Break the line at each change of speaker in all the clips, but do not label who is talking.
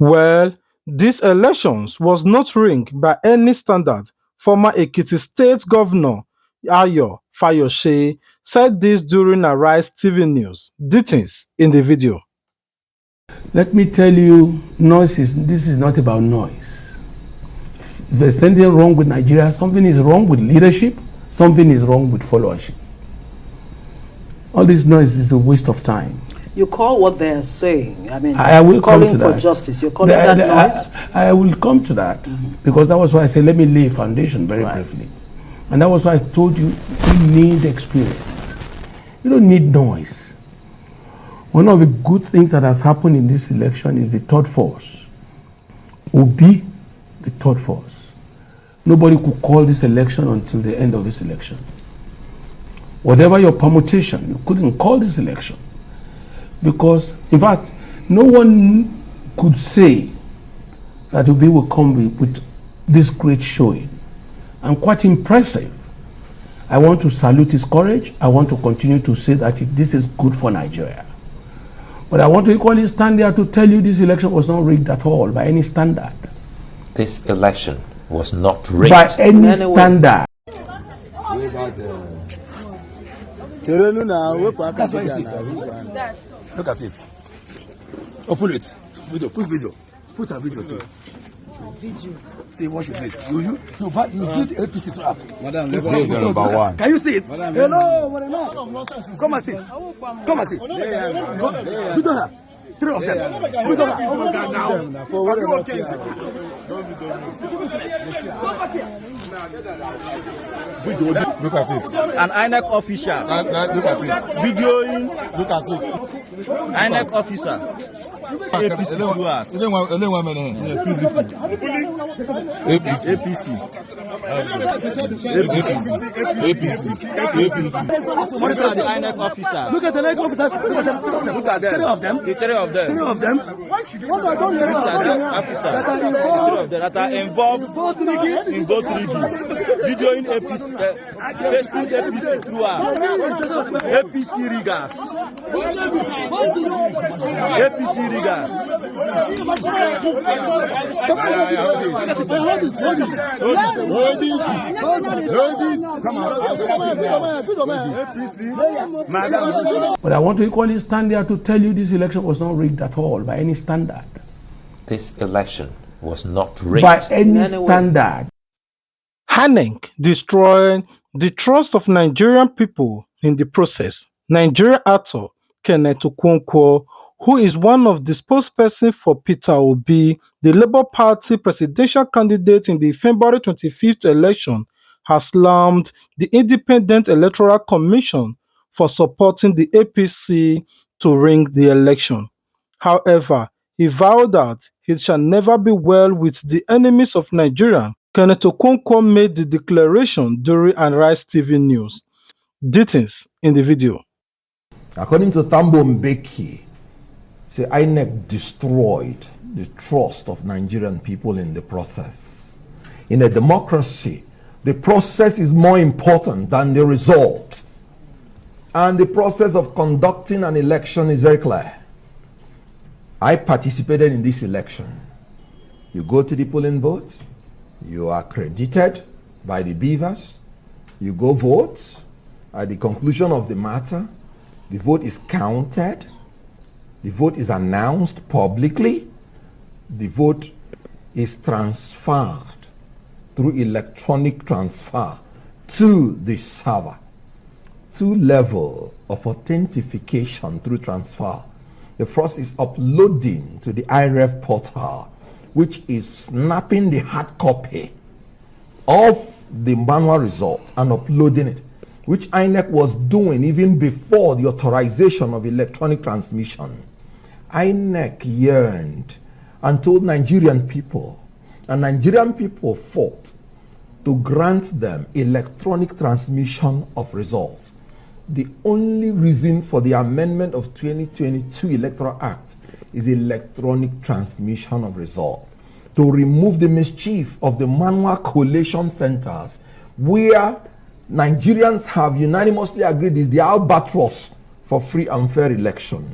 Well, these elections was not rigged by any standard. Former Ekiti State Governor Ayo Fayose said this during Arise TV News. Details in the video.
Let me tell you, this is not about noise. If there's anything wrong with Nigeria, something is wrong with leadership, something is wrong with followership. All this noise is a waste of time.
You call what they're saying. I mean,
I will
calling
come to
for
that.
justice. You're calling that noise?
I will come to that because that was why I said let me lay a foundation very briefly. And that was why I told you need experience. You don't need noise. One of the good things that has happened in this election is the third force. Obi, the third force. Nobody could call this election until the end of this election. Whatever your permutation, you couldn't call this election. Because, in fact, no one could say that Obi will come with this great showing. And quite impressive. I want to salute his courage. I want to continue to say that this is good for Nigeria. But I want to equally stand there to tell you this election was not rigged at all by any standard.
This election was not rigged
by any standard.
Look at it. Open it. Video. Put video. Put a video too. Video. See what you did. You no, but you did APC trap. Madam, number one. Can you see it? Madam, hello, madam. Come and see. Come and see. Video her. Three of them. Video her. For okay. Look at it. An INEC official. Look at it. Videoing. Look at it. INEC officer. APC do that. APC. What is the INEC officers? Look at the INEC officers. Look at them. Three of them. The three of them. These are the officers. The three of them that are involved in vote rigging. Videoing APC, testing APC throughout. APC riggers. APC riggers.
But I want to equally stand there to tell you this election was not rigged at all by any standard.
This election was not rigged
by any standard.
INEC destroying the trust of Nigerian people in the process. Nigerian actor Kenneth Okonkwo, who is one of the spokespersons for Peter Obi, the Labour Party presidential candidate in the February 25th election, has slammed the Independent Electoral Commission for supporting the APC to rig the election. However, he vowed that it shall never be well with the enemies of Nigeria. Kenneth Okonkwo made the declaration during Arise TV News. Details in the video.
According to Thabo Mbeki, INEC destroyed the trust of Nigerian people in the process. In a democracy, the process is more important than the result. And the process of conducting an election is very clear. I participated in this election. You go to the polling booth, you are credited by the beavers, you go vote. At the conclusion of the matter, the vote is counted, the vote is announced publicly, the vote is transferred through electronic transfer to the server. Two levels of authentication through transfer. The first is uploading to the IREF portal, which is snapping the hard copy of the manual result and uploading it, which INEC was doing even before the authorization of electronic transmission. INEC yearned and told Nigerian people, and Nigerian people fought to grant them electronic transmission of results. The only reason for the amendment of 2022 Electoral Act is electronic transmission of results, to remove the mischief of the manual collation centers where Nigerians have unanimously agreed is the albatross for free and fair election.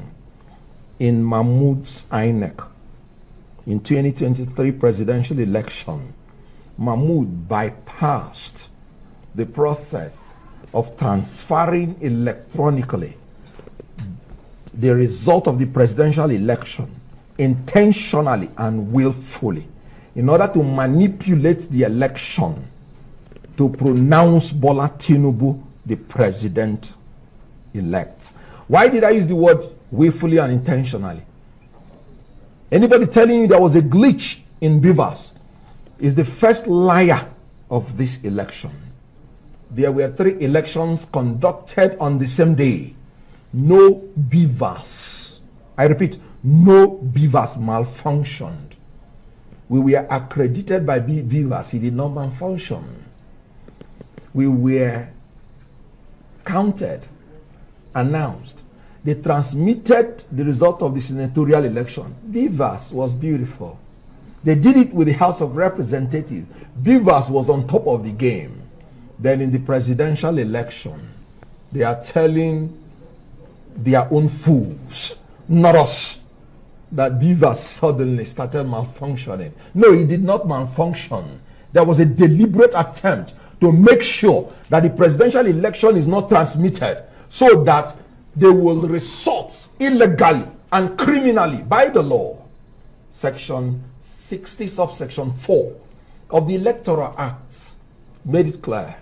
In Mahmoud's INEC, in 2023 presidential election, Mahmoud bypassed the process of transferring electronically the result of the presidential election intentionally and willfully in order to manipulate the election to pronounce Bola Tinubu the president-elect. Why did I use the word willfully and intentionally? Anybody telling you there was a glitch in Beavers is the first liar of this election. There were 3 elections conducted on the same day. No Beavers. I repeat, no Beavers malfunctioned. We were accredited by Beavers. It did not malfunction. We were counted, announced. They transmitted the result of the senatorial election. Beavers was beautiful. They did it with the House of Representatives. Beavers was on top of the game. Then in the presidential election, they are telling their own fools, not us, that Beavers suddenly started malfunctioning. No, it did not malfunction. There was a deliberate attempt to make sure that the presidential election is not transmitted so that they will resort illegally and criminally by the law. Section 60 subsection 4 of the Electoral Act made it clear.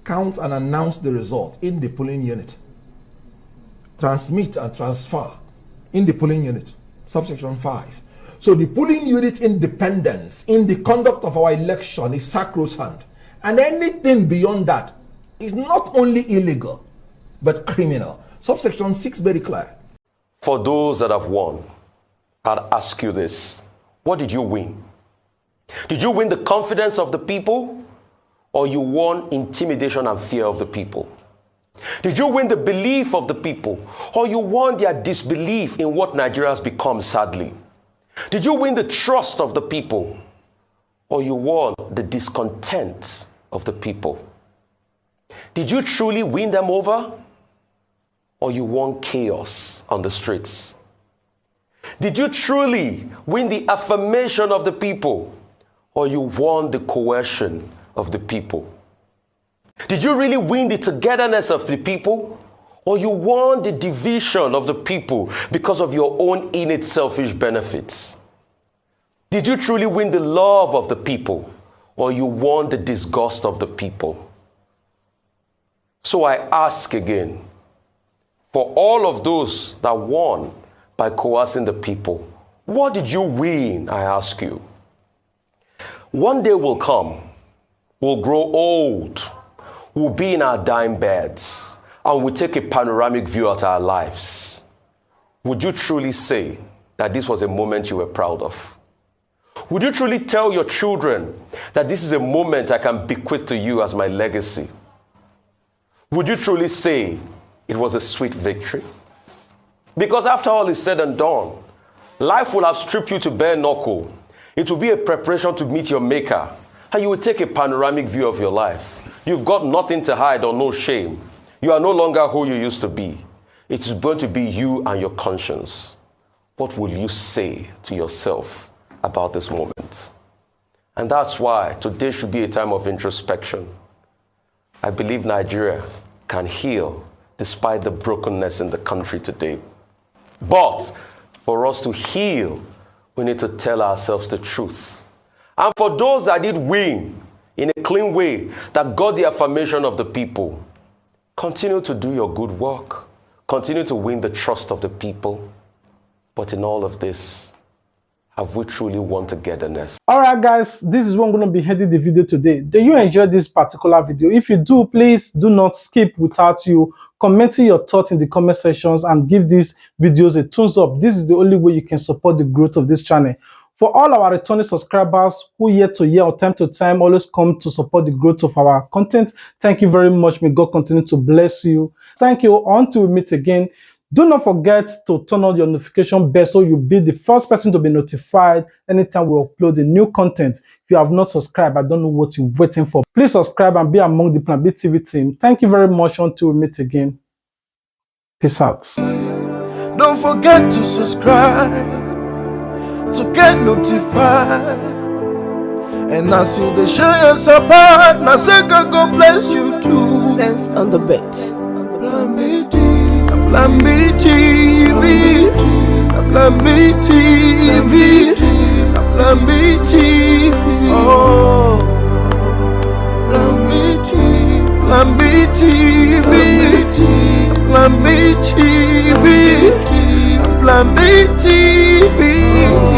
Count and announce the result in the polling unit. Transmit and transfer in the polling unit. Subsection 5. So the polling unit independence in the conduct of our election is sacrosanct. And anything beyond that is not only illegal, but criminal. Subsection 6 very clear.
For those that have won, I'd ask you this. What did you win? Did you win the confidence of the people, or you won intimidation and fear of the people? Did you win the belief of the people, or you won their disbelief in what Nigeria has become, sadly? Did you win the trust of the people, or you won the discontent of the people? Did you truly win them over, or you won chaos on the streets? Did you truly win the affirmation of the people, or you won the coercion of the people? Did you really win the togetherness of the people, or you won the division of the people because of your own innate selfish benefits? Did you truly win the love of the people, or you won the disgust of the people? So I ask again, for all of those that won by coercing the people, what did you win, I ask you? One day will come, we'll grow old, we'll be in our dying beds, and we'll take a panoramic view at our lives. Would you truly say that this was a moment you were proud of? Would you truly tell your children that this is a moment I can bequeath to you as my legacy? Would you truly say it was a sweet victory? Because after all is said and done, life will have stripped you to bare knuckle. It will be a preparation to meet your maker, and you will take a panoramic view of your life. You've got nothing to hide or no shame. You are no longer who you used to be. It is going to be you and your conscience. What will you say to yourself about this moment? And that's why today should be a time of introspection. I believe Nigeria can heal despite the brokenness in the country today. But for us to heal, we need to tell ourselves the truth. And for those that did win in a clean way, that got the affirmation of the people, continue to do your good work. Continue to win the trust of the people. But in all of this, have we truly won togetherness?
Alright guys, this is what I'm going to be heading the video today. Do you enjoy this particular video? If you do, please do not skip without you commenting your thoughts in the comment sections and give these videos a thumbs up. This is the only way you can support the growth of this channel. For all our returning subscribers who year to year or time to time always come to support the growth of our content, thank you very much. May God continue to bless you. Thank you. Until we meet again, do not forget to turn on your notification bell so you'll be the first person to be notified anytime we upload the new content. If you have not subscribed, I don't know what you're waiting for. Please subscribe and be among the Plan B TV team. Thank you very much. Until we meet again. Peace out.
Don't forget to subscribe. to get notified. And as you the share your support, now say God bless you too.
Sense on the bed.
Plan B TV, Plan B TV, Plan B TV, Plan B TV. Oh, Plan B TV, Plan B TV, Plan B TV, Plan B TV.